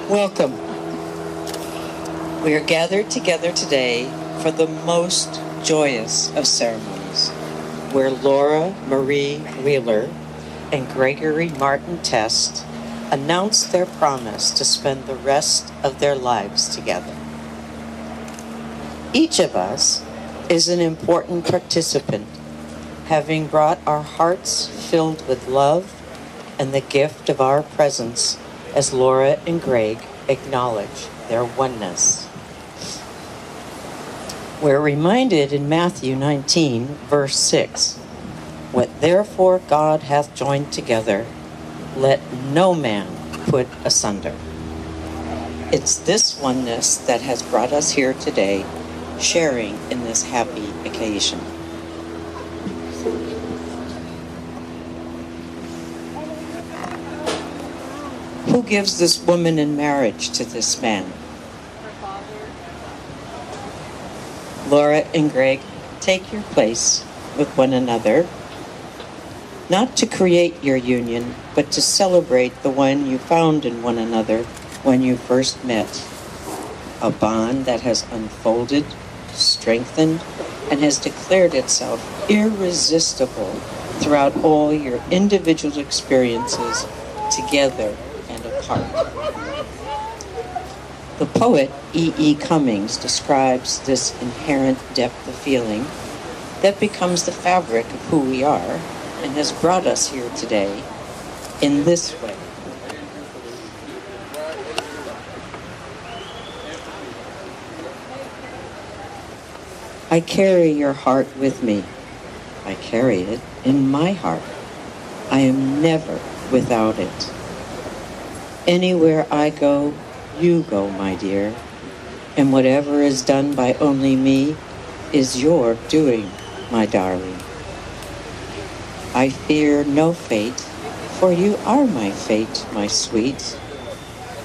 Welcome. We are gathered together today for the most joyous of ceremonies, where Laura Marie Wheeler and Gregory Martin Test announced their promise to spend the rest of their lives together. Each of us is an important participant, having brought our hearts filled with love and the gift of our presence as Laura and Greg acknowledge their oneness. We're reminded in Matthew 19, verse 6, "What therefore God hath joined together, let no man put asunder." It's this oneness that has brought us here today, sharing in this happy occasion. Who gives this woman in marriage to this man? Her father. Laura and Greg, take your place with one another, not to create your union, but to celebrate the one you found in one another when you first met. A bond that has unfolded, strengthened, and has declared itself irresistible throughout all your individual experiences together and apart. The poet E.E. Cummings describes this inherent depth of feeling that becomes the fabric of who we are and has brought us here today in this way. I carry your heart with me. I carry it in my heart. I am never without it. Anywhere I go, you go, my dear, and whatever is done by only me is your doing, my darling. I fear no fate, for you are my fate, my sweet.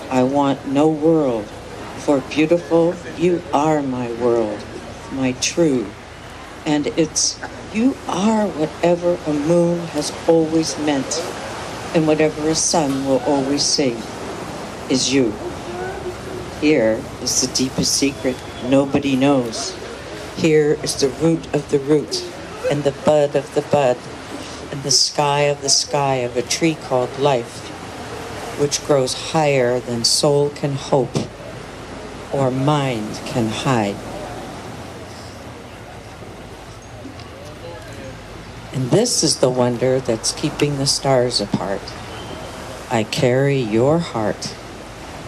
I want no world, for beautiful, you are my world, my true. And it's you are whatever a moon has always meant, and whatever a sun will always sing, is you. Here is the deepest secret nobody knows. Here is the root of the root, and the bud of the bud, and the sky of a tree called life, which grows higher than soul can hope or mind can hide. And this is the wonder that's keeping the stars apart. I carry your heart.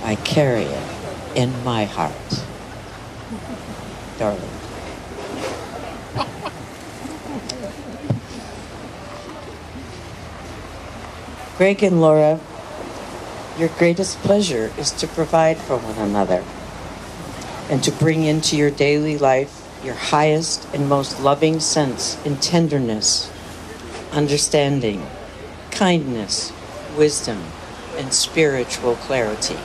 I carry it in my heart. Darling. Greg and Laura, your greatest pleasure is to provide for one another and to bring into your daily life your highest and most loving sense in tenderness, understanding, kindness, wisdom, and spiritual clarity.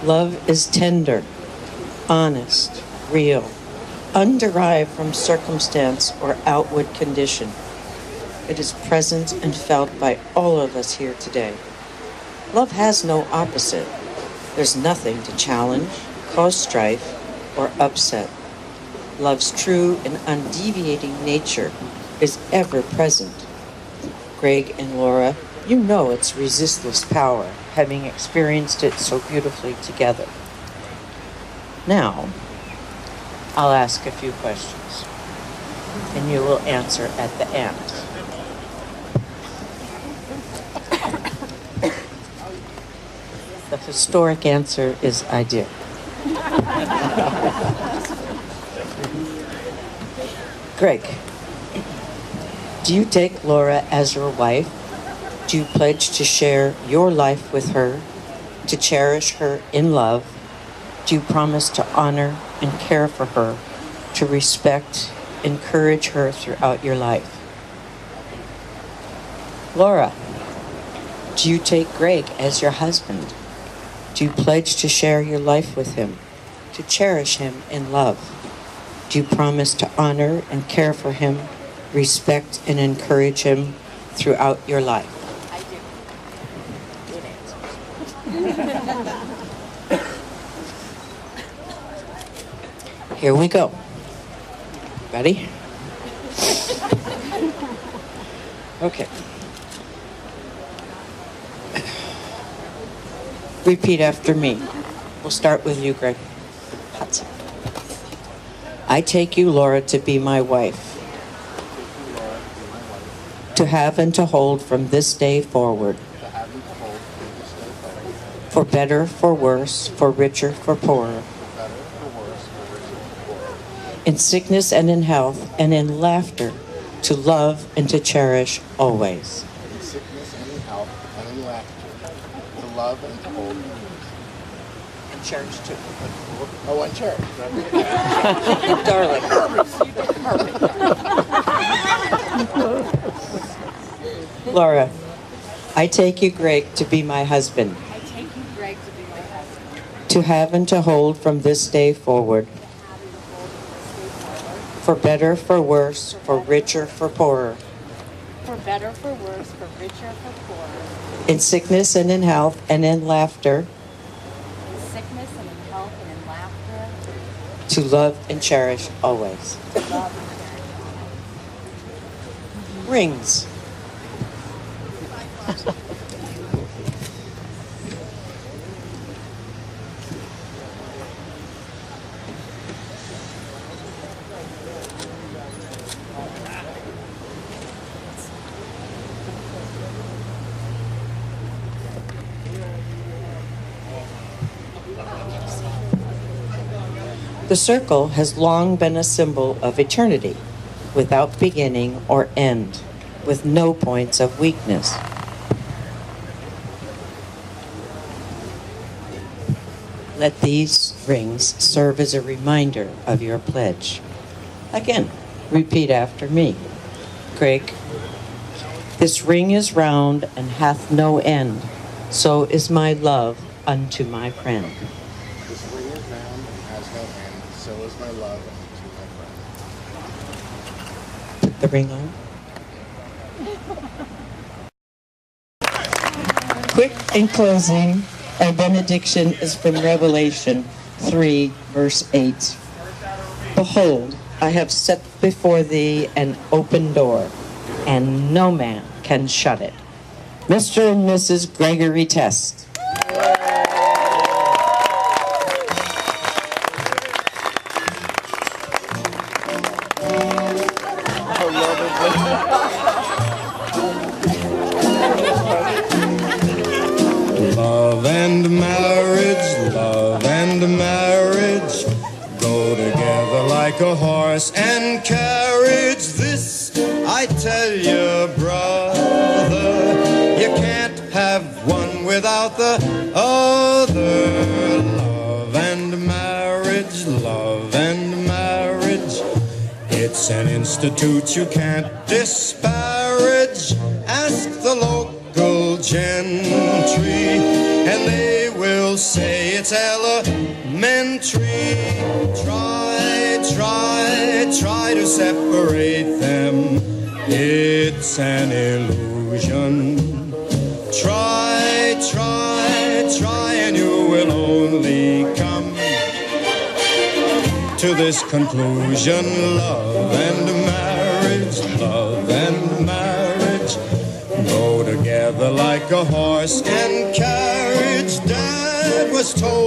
Love is tender, honest, real, underived from circumstance or outward condition. It is present and felt by all of us here today. Love has no opposite. There's nothing to challenge, cause strife, or upset. Love's true and undeviating nature is ever present. Greg and Laura, you know its resistless power, having experienced it so beautifully together. Now, I'll ask a few questions, and you will answer at the end. The historic answer is I do. Greg, do you take Laura as your wife? Do you pledge to share your life with her, to cherish her in love, Do you promise to honor and care for her, to respect, encourage her throughout your life? Laura, do you take Greg as your husband? Do you pledge to share your life with him, to cherish him in love? Do you promise to honor and care for him, respect and encourage him throughout your life? I do. Good answer. Here we go. Ready? Okay. Repeat after me. We'll start with you, Greg. Hudson. I take you, Laura, to be my wife, to have and to hold from this day forward, for better, for worse, for richer, for poorer, in sickness and in health, and in laughter, to love and to cherish always. In sickness and in health and in laughter, to love and to hold. And cherish too. Oh, and cherish. Darling. Laura, I take you, Greg, to be my husband, I take you, Greg, to be my husband. to have and to hold from this day forward, for better, for worse, for richer, for poorer, For better, for worse, for richer, for poorer. in sickness and in health, and in laughter, In sickness and in health and in laughter. to love and cherish always. To love and cherish. Rings. The circle has long been a symbol of eternity, without beginning or end, with no points of weakness. Let these rings serve as a reminder of your pledge. Again, repeat after me. Greg, this ring is round and hath no end, so is my love unto my friend. This ring is round and has no end, so is my love unto my friend. Put the ring on. Quick in closing, our benediction is from Revelation 3, verse 8. Behold, I have set before thee an open door, and no man can shut it. Mr. and Mrs. Gregory Test. Love and marriage go together like a horse and carriage. This I tell you, brother, you can't have one without the other. Love and marriage, it's an institute you can't disparage. Ask the local gentry, and they will say it's elementary. Try to separate them, it's an illusion. Try, and you will only come to this conclusion. Love and marriage go together like a horse and carriage. Dad was told